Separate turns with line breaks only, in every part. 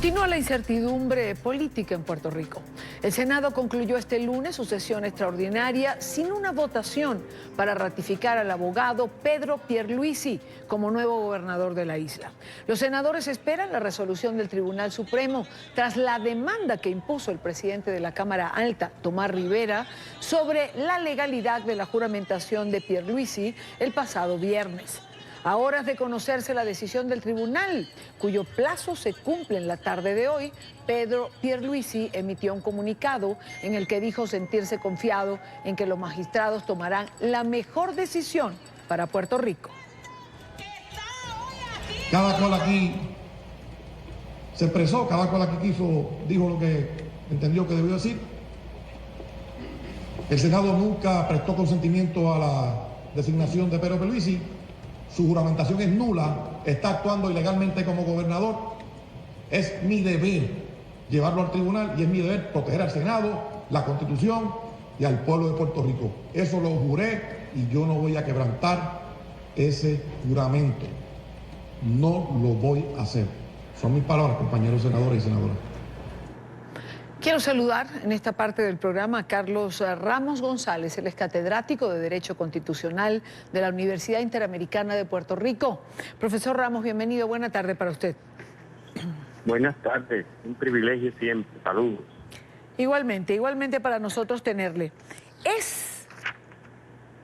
Continúa la incertidumbre política en Puerto Rico. El Senado concluyó este lunes su sesión extraordinaria sin una votación para ratificar al abogado Pedro Pierluisi como nuevo gobernador de la isla. Los senadores esperan la resolución del Tribunal Supremo tras la demanda que impuso el presidente de la Cámara Alta, Tomás Rivera, sobre la legalidad de la juramentación de Pierluisi el pasado viernes. A horas de conocerse la decisión del tribunal, cuyo plazo se cumple en la tarde de hoy, Pedro Pierluisi emitió un comunicado en el que dijo sentirse confiado en que los magistrados tomarán la mejor decisión para Puerto Rico.
Cada cual aquí se expresó, cada cual aquí dijo lo que entendió que debió decir. El Senado nunca prestó consentimiento a la designación de Pedro Pierluisi. Su juramentación es nula, está actuando ilegalmente como gobernador. Es mi deber llevarlo al tribunal y es mi deber proteger al Senado, la Constitución y al pueblo de Puerto Rico. Eso lo juré y yo no voy a quebrantar ese juramento. No lo voy a hacer. Son mis palabras, compañeros senadores y senadoras.
Quiero saludar en esta parte del programa a Carlos Ramos González, él es catedrático de Derecho Constitucional de la Universidad Interamericana de Puerto Rico. Profesor Ramos, bienvenido, buena tarde para usted.
Buenas tardes, un privilegio siempre, saludos.
Igualmente para nosotros tenerle. ¿Es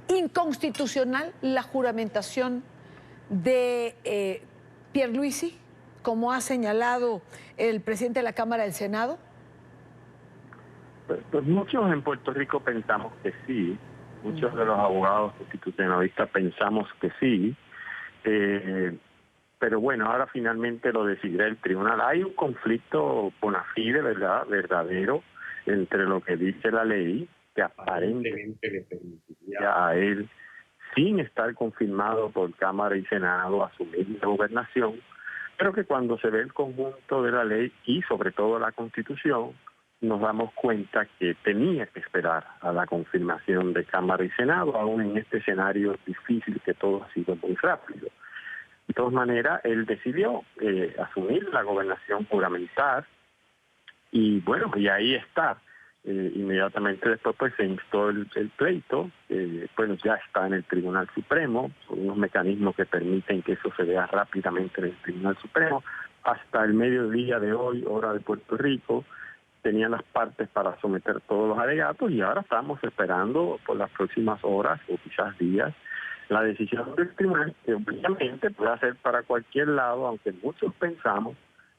inconstitucional la juramentación de Pierluisi, como ha señalado el presidente de la Cámara del Senado?
Pues muchos en Puerto Rico pensamos que sí, muchos de los abogados constitucionalistas pensamos que sí, pero bueno, ahora finalmente lo decidirá el tribunal. Hay un conflicto bona fide, ¿verdad?, verdadero, entre lo que dice la ley, que aparentemente le permitiría a él, sin estar confirmado por Cámara y Senado, asumir la gobernación, pero que cuando se ve el conjunto de la ley y sobre todo la Constitución, nos damos cuenta que tenía que esperar a la confirmación de Cámara y Senado, aún en este escenario difícil que todo ha sido muy rápido. De todas maneras, él decidió asumir la gobernación juramental y bueno, y ahí está. Inmediatamente después pues se instó el pleito, bueno, ya está en el Tribunal Supremo, por unos mecanismos que permiten que eso se vea rápidamente en el Tribunal Supremo. Hasta el mediodía de hoy, hora de Puerto Rico, tenían las partes para someter todos los alegatos y ahora estamos esperando por las próximas horas o quizás días la decisión del tribunal, que obviamente puede ser para cualquier lado, aunque muchos pensamos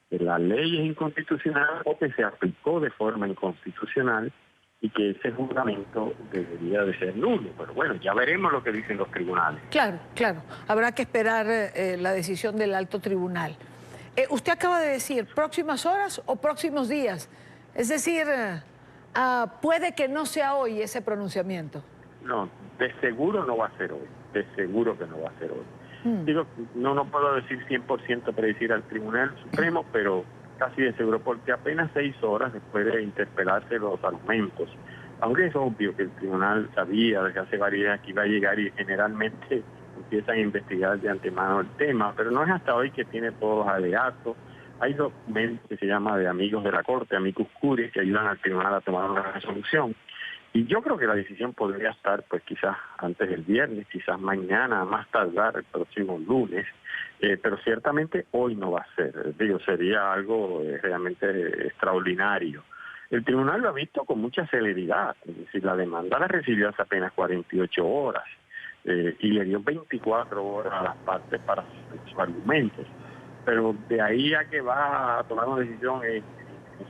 que la ley es inconstitucional o que se aplicó de forma inconstitucional y que ese juramento debería de ser nulo. Pero bueno, ya veremos lo que dicen los tribunales.
Claro. Habrá que esperar la decisión del alto tribunal. Usted acaba de decir, ¿próximas horas o próximos días? Es decir, puede que no sea hoy ese pronunciamiento.
No, de seguro no va a ser hoy. De seguro que no va a ser hoy. Digo, no puedo decir 100% predecir al Tribunal Supremo, pero casi de seguro, porque apenas 6 horas después de interpelarse los argumentos, aunque es obvio que el tribunal sabía desde hace varios días que iba a llegar y generalmente empiezan a investigar de antemano el tema, pero no es hasta hoy que tiene todos los alegatos. Hay documentos que se llama de amigos de la Corte, amicus curiae, que ayudan al tribunal a tomar una resolución. Y yo creo que la decisión podría estar, pues quizás antes del viernes, quizás mañana, más tardar el próximo lunes, pero ciertamente hoy no va a ser. Digo, sería algo realmente extraordinario. El tribunal lo ha visto con mucha celeridad, es decir, la demanda la recibió hace apenas 48 horas y le dio 24 horas a las partes para sus argumentos. Pero de ahí a que va a tomar una decisión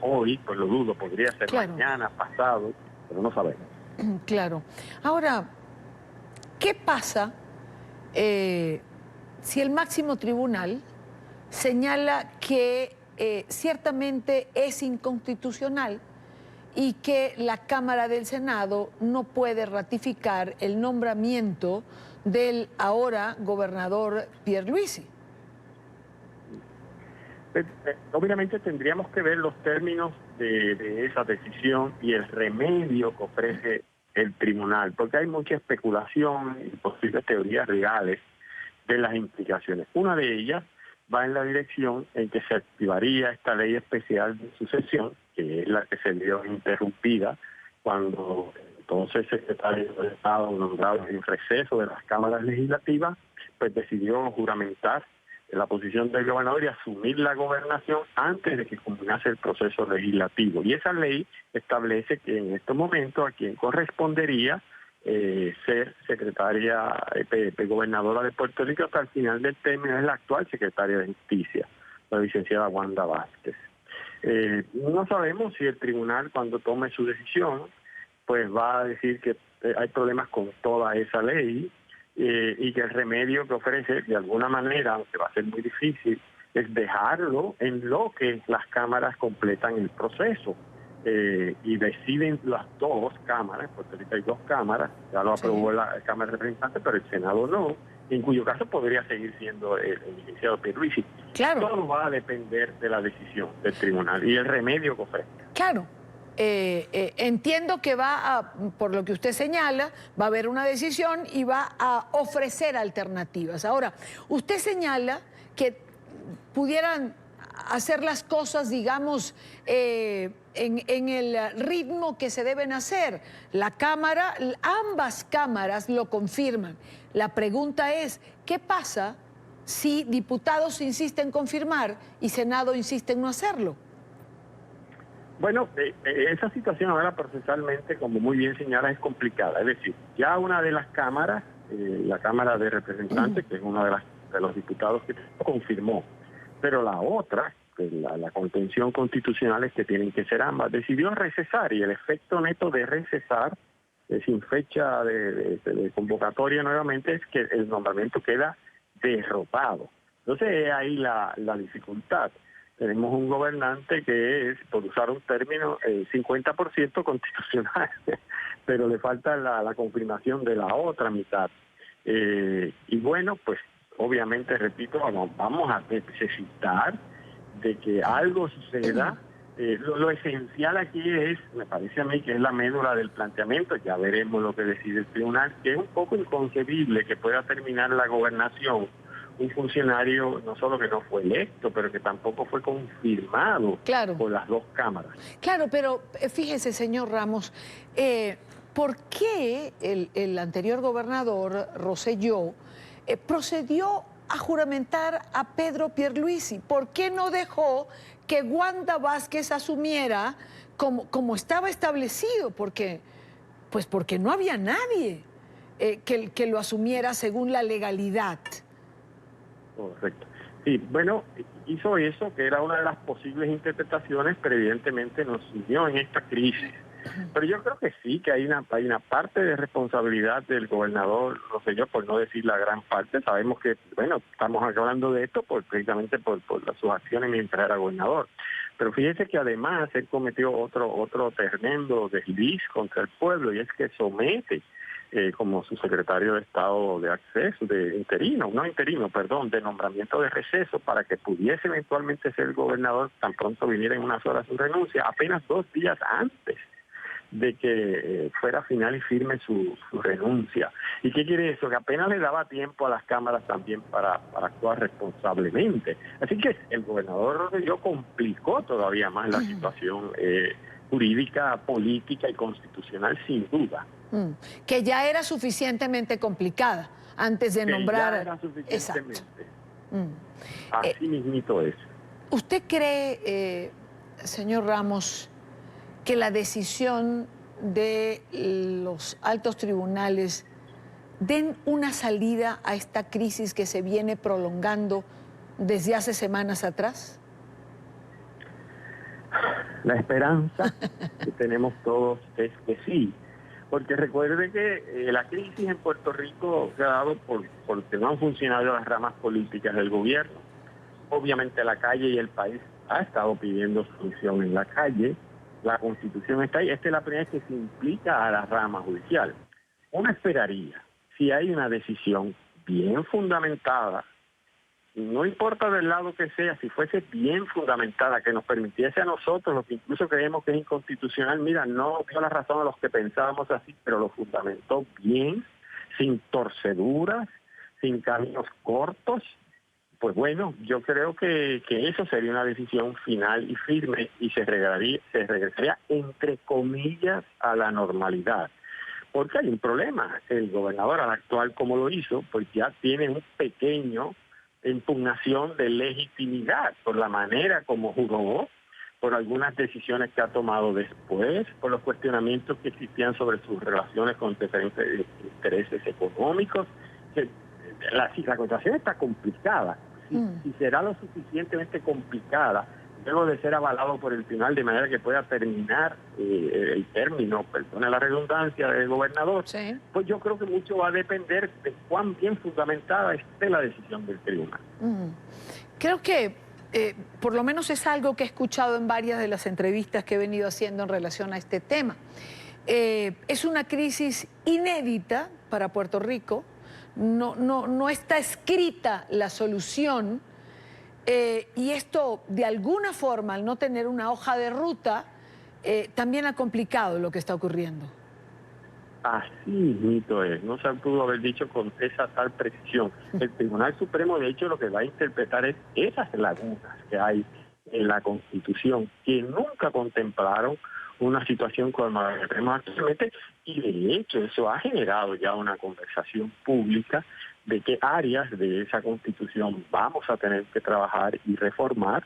hoy, pues lo dudo, podría ser mañana, pasado, pero no sabemos.
Claro. Ahora, ¿qué pasa si el máximo tribunal señala que ciertamente es inconstitucional y que la Cámara del Senado no puede ratificar el nombramiento del ahora gobernador Pierluisi?
Obviamente tendríamos que ver los términos de esa decisión y el remedio que ofrece el tribunal, porque hay mucha especulación y posibles teorías legales de las implicaciones. Una de ellas va en la dirección en que se activaría esta ley especial de sucesión, que es la que se vio interrumpida cuando entonces el secretario de Estado, nombrado en receso de las cámaras legislativas, pues decidió juramentar la posición del gobernador y asumir la gobernación antes de que culminase el proceso legislativo. Y esa ley establece que en estos momentos a quien correspondería ser secretaria, gobernadora de Puerto Rico hasta el final del término es la actual secretaria de Justicia, la licenciada Wanda Vázquez. No sabemos si el tribunal, cuando tome su decisión, pues va a decir que hay problemas con toda esa ley y que el remedio que ofrece, de alguna manera, aunque va a ser muy difícil, es dejarlo en lo que las cámaras completan el proceso. Y deciden las dos cámaras, en Puerto Rico hay dos cámaras, ya lo aprobó la Cámara de Representantes, pero el Senado no, en cuyo caso podría seguir siendo el licenciado Pierluisi.
Claro.
Todo va a depender de la decisión del tribunal y el remedio que ofrezca.
Claro. Entiendo que por lo que usted señala, va a haber una decisión y va a ofrecer alternativas. Ahora, usted señala que pudieran hacer las cosas, digamos, en el ritmo que se deben hacer. Ambas cámaras lo confirman. La pregunta es, ¿qué pasa si diputados insisten en confirmar y Senado insiste en no hacerlo?
Bueno, esa situación ahora procesalmente, como muy bien señala, es complicada. Es decir, ya una de las cámaras, la Cámara de Representantes, que es uno de los diputados que confirmó, pero la otra, que la contención constitucional es que tienen que ser ambas, decidió recesar, y el efecto neto de recesar, sin fecha de convocatoria nuevamente, es que el nombramiento queda derrotado. Entonces ahí la dificultad. Tenemos un gobernante que es, por usar un término, 50% constitucional, pero le falta la confirmación de la otra mitad. Y bueno, pues obviamente, repito, vamos a necesitar de que algo suceda. Lo esencial aquí es, me parece a mí, que es la médula del planteamiento. Ya veremos lo que decide el tribunal, que es un poco inconcebible que pueda terminar la gobernación un funcionario no solo que no fue electo, pero que tampoco fue confirmado por las dos cámaras.
Claro, pero fíjese, señor Ramos, ¿por qué el anterior gobernador, Rosselló, procedió a juramentar a Pedro Pierluisi? ¿Por qué no dejó que Wanda Vázquez asumiera como estaba establecido? Porque no había nadie que lo asumiera según la legalidad.
Correcto. Sí, bueno, hizo eso, que era una de las posibles interpretaciones, pero evidentemente nos unió en esta crisis. Pero yo creo que sí, que hay una parte de responsabilidad del gobernador Rosselló, por no decir la gran parte. Sabemos que, bueno, estamos hablando de esto precisamente por sus acciones mientras era gobernador. Pero fíjese que además él cometió otro tremendo desliz contra el pueblo, y es que somete como su secretario de Estado de Acceso, de nombramiento de receso, para que pudiese eventualmente ser el gobernador tan pronto viniera en unas horas su renuncia, apenas 2 días antes de que fuera final y firme su renuncia. ¿Y qué quiere eso? Que apenas le daba tiempo a las cámaras también para actuar responsablemente. Así que el gobernador Rosselló complicó todavía más la situación jurídica, política y constitucional, sin duda.
Que ya era suficientemente complicada antes de nombrar...
Ya era suficientemente. Así mismito es.
¿Usted cree, señor Ramos, que la decisión de los altos tribunales den una salida a esta crisis que se viene prolongando desde hace semanas atrás?
La esperanza que tenemos todos es que sí, porque recuerde que la crisis en Puerto Rico se ha dado porque no han funcionado las ramas políticas del gobierno. Obviamente la calle y el país ha estado pidiendo solución en la calle, la Constitución está ahí. Esta es la primera vez que se implica a la rama judicial. Uno esperaría, si hay una decisión bien fundamentada, no importa del lado que sea, si fuese bien fundamentada, que nos permitiese a nosotros, los que incluso creemos que es inconstitucional, mira, no dio la razón a los que pensábamos así, pero lo fundamentó bien, sin torceduras, sin caminos cortos, Pues bueno, yo creo que eso sería una decisión final y firme y se regresaría entre comillas a la normalidad. Porque hay un problema. El gobernador al actual como lo hizo, pues ya tiene un pequeño impugnación de legitimidad por la manera como jugó, por algunas decisiones que ha tomado después, por los cuestionamientos que existían sobre sus relaciones con diferentes intereses económicos. La situación está complicada. Si será lo suficientemente complicada, luego de ser avalado por el tribunal de manera que pueda terminar el término, perdone la redundancia, del gobernador,
Sí.
pues yo creo que mucho va a depender de cuán bien fundamentada esté la decisión del tribunal.
Creo que por lo menos es algo que he escuchado en varias de las entrevistas que he venido haciendo en relación a este tema. Es una crisis inédita para Puerto Rico. No está escrita la solución y esto de alguna forma, al no tener una hoja de ruta, también ha complicado lo que está ocurriendo.
Así mismo es, no se pudo haber dicho con esa tal precisión. El Tribunal Supremo, de hecho, lo que va a interpretar es esas lagunas que hay en la Constitución, que nunca contemplaron una situación como la que tenemos actualmente, y de hecho eso ha generado ya una conversación pública de qué áreas de esa Constitución vamos a tener que trabajar y reformar,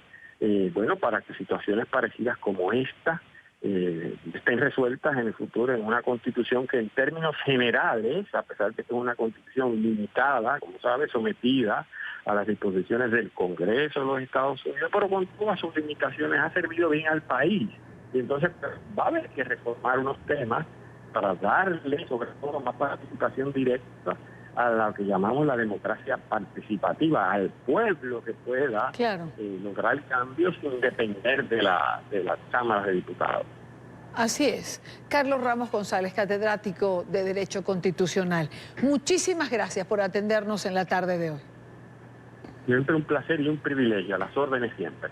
para que situaciones parecidas como esta estén resueltas en el futuro en una Constitución que en términos generales, a pesar de que es una Constitución limitada, como sabes, sometida a las disposiciones del Congreso de los Estados Unidos, pero con todas sus limitaciones ha servido bien al país. Y entonces va a haber que reformar unos temas para darle, sobre todo, más participación directa a lo que llamamos la democracia participativa, al pueblo que pueda lograr cambios sin depender de las cámaras de diputados.
Así es. Carlos Ramos González, catedrático de Derecho Constitucional. Muchísimas gracias por atendernos en la tarde de hoy.
Siempre un placer y un privilegio, a las órdenes siempre.